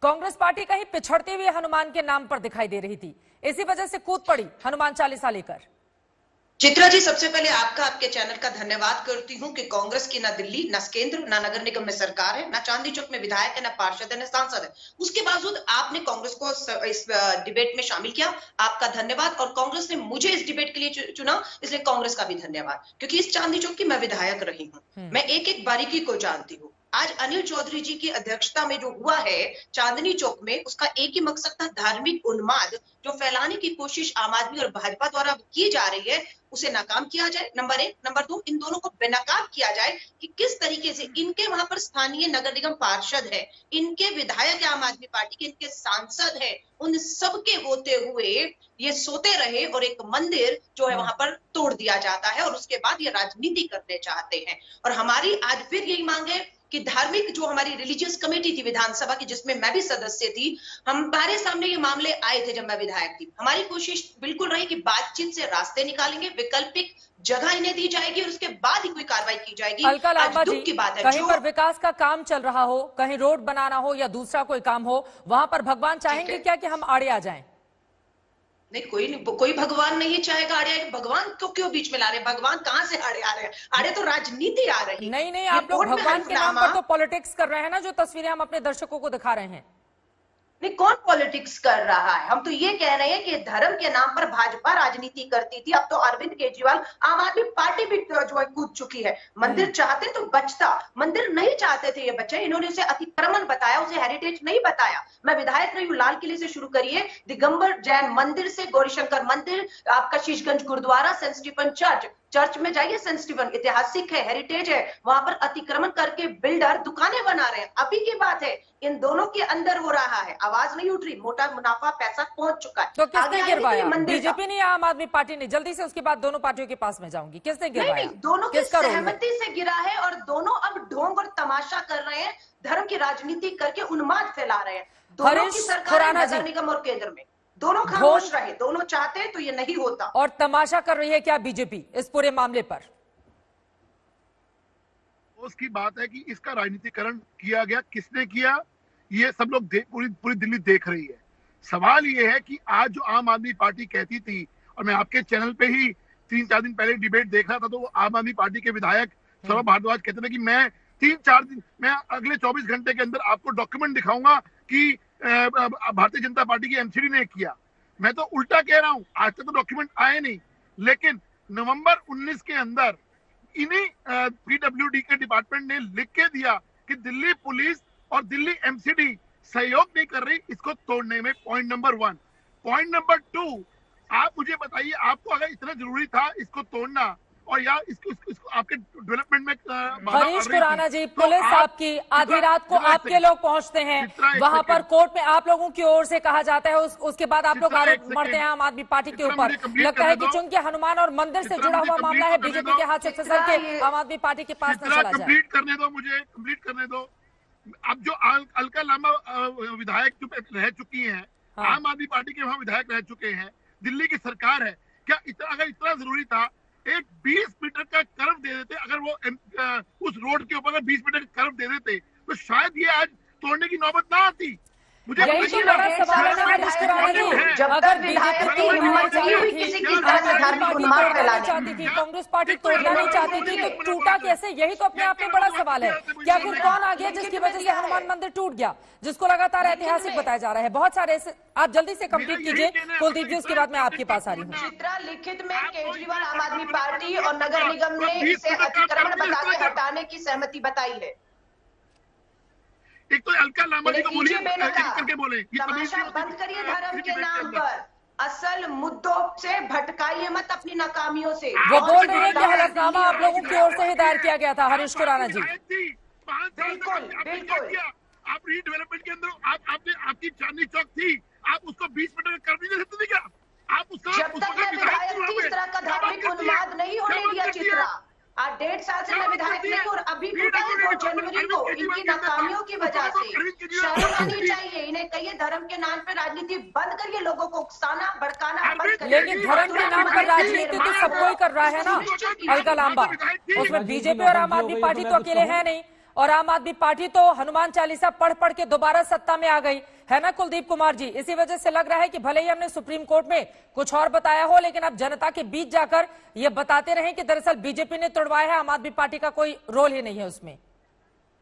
Congress party कहीं पिछड़ती हुई हनुमान के नाम पर दिखाई दे रही थी, इसी वजह से कूद पड़ी हनुमान चालीसा लेकर। चित्रा जी, सबसे पहले आपके चैनल का धन्यवाद करती हूँ कि कांग्रेस की ना दिल्ली, ना केंद्र, ना नगर निगम में सरकार है, ना चांदी चौक में विधायक है, ना पार्षद है, ना सांसद है। उसके बावजूद आपने कांग्रेस को इस डिबेट में शामिल किया, आपका धन्यवाद। और कांग्रेस ने मुझे इस डिबेट के लिए चुना, इसलिए कांग्रेस का भी धन्यवाद, क्योंकि इस चांदी चौक की मैं विधायक रही हूँ, मैं एक एक बारीकी को जानती हूँ। आज अनिल चौधरी जी की अध्यक्षता में जो हुआ है चांदनी चौक में, उसका एक ही मकसद था, धार्मिक उन्माद जो फैलाने की कोशिश आम आदमी और भाजपा द्वारा की जा रही है उसे नाकाम किया जाए, नंबर 1। नंबर 2, इन दोनों को बेनकाब किया जाए कि किस तरीके से इनके वहां पर स्थानीय नगर निगम पार्षद है, इनके विधायक आम आदमी पार्टी के, इनके सांसद है, उन सबके होते हुए ये सोते रहे और एक मंदिर जो है वहां पर तोड़ दिया जाता है और उसके बाद ये राजनीति करने चाहते हैं। और हमारी आज फिर यही मांग है कि धार्मिक जो हमारी रिलीजियस कमेटी थी विधानसभा की, जिसमें मैं भी सदस्य थी, हमारे सामने ये मामले आए थे जब मैं विधायक थी। हमारी कोशिश बिल्कुल रही कि बातचीत से रास्ते निकालेंगे, वैकल्पिक जगह इन्हें दी जाएगी और उसके बाद ही कोई कार्रवाई की जाएगी। अलका लांबा जी, की बात है, कहीं पर विकास का काम चल रहा हो, कहीं रोड बनाना हो या दूसरा कोई काम हो, वहां पर भगवान चाहेंगे क्या कि हम आड़े आ जाएं? नहीं, कोई भगवान नहीं चाहेगा आड़े आए। भगवान को क्यों बीच में ला रहे? भगवान कहां से आड़े आ रहे हैं? आड़े तो राजनीति आ रही। नहीं, आप लोग भगवान के नाम पर तो पॉलिटिक्स कर रहे हैं ना, जो तस्वीरें हम अपने दर्शकों को दिखा रहे हैं। नहीं, कौन पॉलिटिक्स कर रहा है? हम तो ये कह रहे हैं कि धर्म के नाम पर भाजपा राजनीति करती थी, अब तो अरविंद केजरीवाल आम आदमी पार्टी भी जो है कूद चुकी है। मंदिर चाहते तो बचता, मंदिर नहीं चाहते थे ये बच्चे, इन्होंने उसे अतिक्रमण बताया, उसे हेरिटेज नहीं बताया। मैं विधायक रही हूँ, लाल किले से शुरू करिए, दिगंबर जैन मंदिर से गौरीशंकर मंदिर, आपका Sisganj Gurudwara, saint Stephen church में जाइए, सेंट स्टीफन ऐतिहासिक है, हेरिटेज है, वहां पर अतिक्रमण करके बिल्डर दुकानें बना रहे हैं। अभी की बात है, इन दोनों के अंदर हो रहा है, आवाज नहीं उठ रही, मोटा मुनाफा पैसा पहुंच चुका है। तो किसने गिरवाया? बीजेपी ने या आम आदमी पार्टी ने? जल्दी से उसके बाद दोनों पार्टियों के पास में जाऊंगी। किसने गिरवाया? नहीं, दोनों की सहमति से गिरा है और दोनों अब ढोंग और तमाशा कर रहे हैं, धर्म की राजनीति करके उन्माद फैला रहे हैं। दोनों की सरकार, नगर निगम और केंद्र में दोनों खामोश रहे, दोनों चाहते हैं तो ये नहीं होता। और तमाशा कर रही है क्या बीजेपी इस पूरे मामले पर? उसकी बात है कि इसका राजनीतिकरण किया गया, किसने किया, ये सब लोग पूरी दिल्ली देख रही है। सवाल ये है कि आज जो आम आदमी पार्टी कहती थी, और मैं आपके चैनल पे ही 3-4 दिन पहले डिबेट देख रहा था, तो वो आम आदमी पार्टी के विधायक सौरभ भारद्वाज कहते थे कि मैं 3-4 दिन, मैं अगले 24 घंटे के अंदर आपको डॉक्यूमेंट दिखाऊंगा कि भारतीय जनता पार्टी की एमसीडी ने किया। मैं तो उल्टा कह रहा हूं, आज तक तो डॉक्यूमेंट आए नहीं, लेकिन नवंबर 19 के अंदर इन्हीं पीडब्ल्यूडी के डिपार्टमेंट ने लिख के दिया कि दिल्ली पुलिस और दिल्ली एमसीडी सहयोग नहीं कर रही इसको तोड़ने में। Point number 1। पॉइंट नंबर 2, आप मुझे बताइए, आपको अगर इतना जरूरी था इसको तोड़ना और या इसको आपके डेवलपमेंट में हरीश खुराना जी, पुलिस आपकी आधी रात को आपके लोग पहुंचते हैं वहां पर, कोर्ट में आप लोगों की ओर से कहा जाता है, उसके बाद आप लोग आरोप मढ़ते हैं आम आदमी पार्टी के ऊपर। लगता है कि चूंकि हनुमान और मंदिर से जुड़ा हुआ मामला है, बीजेपी के हाथ से फिसल के आम आदमी पार्टी के पास न चला जाए। कंप्लीट करने दो, मुझे कंप्लीट करने दो। अब जो अलका लांबा विधायक रह चुकी है, आम आदमी पार्टी के वहां विधायक रह चुके हैं, दिल्ली की सरकार है, क्या अगर इतना जरूरी था एक 20 मीटर का कर्व दे देते, अगर वो उस रोड के ऊपर 20 मीटर का कर्व दे देते तो शायद ये आज तोड़ने की नौबत ना आती। मुझे यही तो बड़ा सवाल है हरीश खुराना जी, अगर बीजेपी चाहती थी, कांग्रेस पार्टी तोड़ना नहीं चाहती थी, तो टूटा कैसे? यही तो अपने आप में बड़ा सवाल है। क्या फिर कौन आ गया जिसकी वजह से हनुमान मंदिर टूट गया, जिसको लगातार ऐतिहासिक बताया जा रहा है? बहुत सारे ऐसे, आप जल्दी से कंप्लीट कीजिए कुलदीप जी, उसके बाद मैं आपके पास आ रही हूँ। चित्रा, लिखित में केजरीवाल आम आदमी पार्टी और नगर निगम ने इसे अतिक्रमण बता के हटाने की सहमति बताई है। एक तो अलका लांबा जी को बोलिए, करके बोले तमाशा बंद करिए धर्म के नाम पर, असल मुद्दों से भटकाइए मत अपनी नाकामियों से। वो बोल रहे हैं कि हलफनामा आप लोगों की ओर से ही दायर किया गया था। हरीश खुराना जी, बिल्कुल बिल्कुल, आप रीडेवलपमेंट के अंदर आपकी चांदनी चौक थी, आप उसको 20 मीटर कर नहीं दे सकते क्या? आप उसका जब तक मैं विधायक थी इस तरह का धार्मिक उन्माद नहीं होने दिया। चित्रा, आज 1.5 साल से मैं विधायक नहीं और अभी भी 2 जनवरी को इनकी नाकामियों की वजह से शर्म आनी चाहिए। इन्हें कहिए धर्म के नाम पे राजनीति बंद करिए, लोगों को उकसाना भड़काना बंद करिए। लेकिन धर्म के नाम पर राजनीति तो सब कोई कर रहा है ना अलका लांबा, उसमें बीजेपी और आम आदमी पार्टी तो अकेले है नहीं। और आम आदमी पार्टी तो हनुमान चालीसा पढ़ पढ़ के दोबारा सत्ता में आ गई है ना कुलदीप कुमार जी। इसी वजह से लग रहा है कि भले ही हमने सुप्रीम कोर्ट में कुछ और बताया हो, लेकिन अब जनता के बीच जाकर ये बताते रहे कि दरअसल बीजेपी ने तोड़वाया है, आम आदमी पार्टी का कोई रोल ही नहीं है उसमें।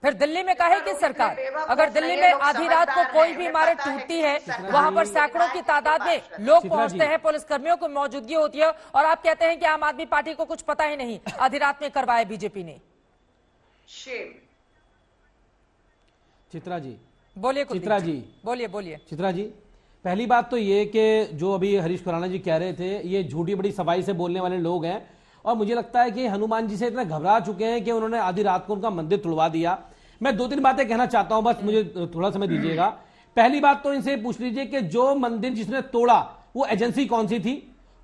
फिर दिल्ली में कहे कि सरकार, अगर दिल्ली में आधी रात को कोई भी इमारत टूटती है, वहां पर सैकड़ों की तादाद में लोग पहुंचते हैं, पुलिसकर्मियों की मौजूदगी होती है, और आप कहते हैं कि आम आदमी पार्टी को कुछ पता ही नहीं, आधी रात में करवाया बीजेपी ने। चित्रा जी बोलिए चित्रा जी बोलिए चित्रा जी, पहली बात तो ये कि जो अभी हरीश खुराना जी कह रहे थे, ये झूठी बड़ी सफाई से बोलने वाले लोग हैं, और मुझे लगता है कि हनुमान जी से इतना घबरा चुके हैं कि उन्होंने आधी रात को उनका मंदिर तुड़वा दिया। मैं 2-3 बातें कहना चाहता हूं, बस मुझे थोड़ा समय दीजिएगा। पहली बात तो इनसे पूछ लीजिए कि जो मंदिर जिसने तोड़ा वो एजेंसी कौन सी थी?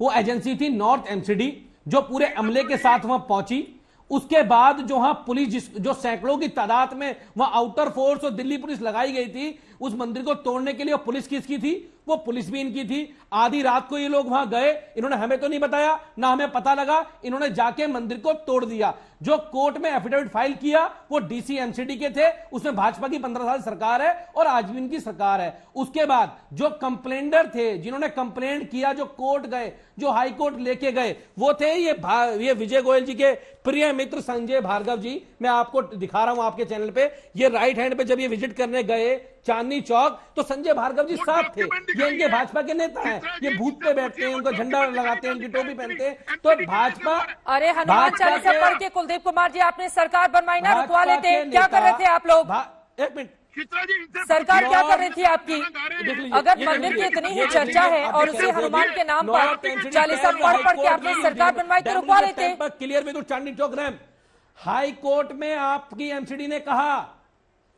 वो एजेंसी थी नॉर्थ एमसीडी, जो पूरे अमले के साथ वहां पहुंची। उसके बाद जो वहां पुलिस, जो सैकड़ों की तादाद में वहां आउटर फोर्स और दिल्ली पुलिस लगाई गई थी उस मंदिर को तोड़ने के लिए, पुलिस किसकी थी? वो पुलिस भी इनकी थी। आधी रात को ये लोग वहां गए, इन्होंने हमें तो नहीं बताया, ना हमें पता लगा, इन्होंने जाके मंदिर को तोड़ दिया। जो कोर्ट में एफिडेविट फाइल किया वो डीसी एमसीडी के थे, उसमें भाजपा की 15 साल सरकार है और आज भी इनकी सरकार है। उसके बाद जो कंप्लेंडर थे, जिन्होंने कंप्लेंट किया, जो कोर्ट गए, जो हाई कोर्ट लेके गए, वो थे ये विजय गोयल जी के प्रिय मित्र संजय भार्गव जी। मैं आपको दिखा रहा हूं आपके चैनल पे, ये राइट हैंड पे जब ये विजिट करने गए चांदनी चौक, तो संजय भार्गव जी साथ थे। ये इनके भाजपा के नेता हैं, ये बूथ पे बैठते हैं, उनका झंडा लगाते हैं, उनकी टोपी पहनते हैं। तो भाजपा, अरे हनुमान चालीसा पढ़ के कुलदीप कुमार जी आपने सरकार बनवाई ना, रुकवा लेते। क्या कर रहे थे आप लोग? एक मिनट, सरकार क्या कर रही थी आपकी? अगर मंदिर की इतनी ही चर्चा है और उसी हनुमान के नाम पर चालीसा पढ़ पढ़ के आपने सरकार बनवाई तो रुकवा लेते। Clear with Chandni Chowk ramp. High court में आपकी एमसीडी ने कहा,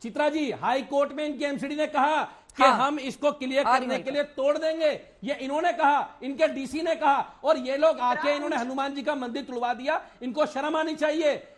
चित्रा जी, हाई कोर्ट में इनकी एमसीडी ने कहा कि हम इसको क्लियर करने के लिए तोड़ देंगे, ये इन्होंने कहा, इनके डीसी ने कहा, और ये लोग आके इन्होंने हनुमान जी का मंदिर तुड़वा दिया। इनको शर्म आनी चाहिए।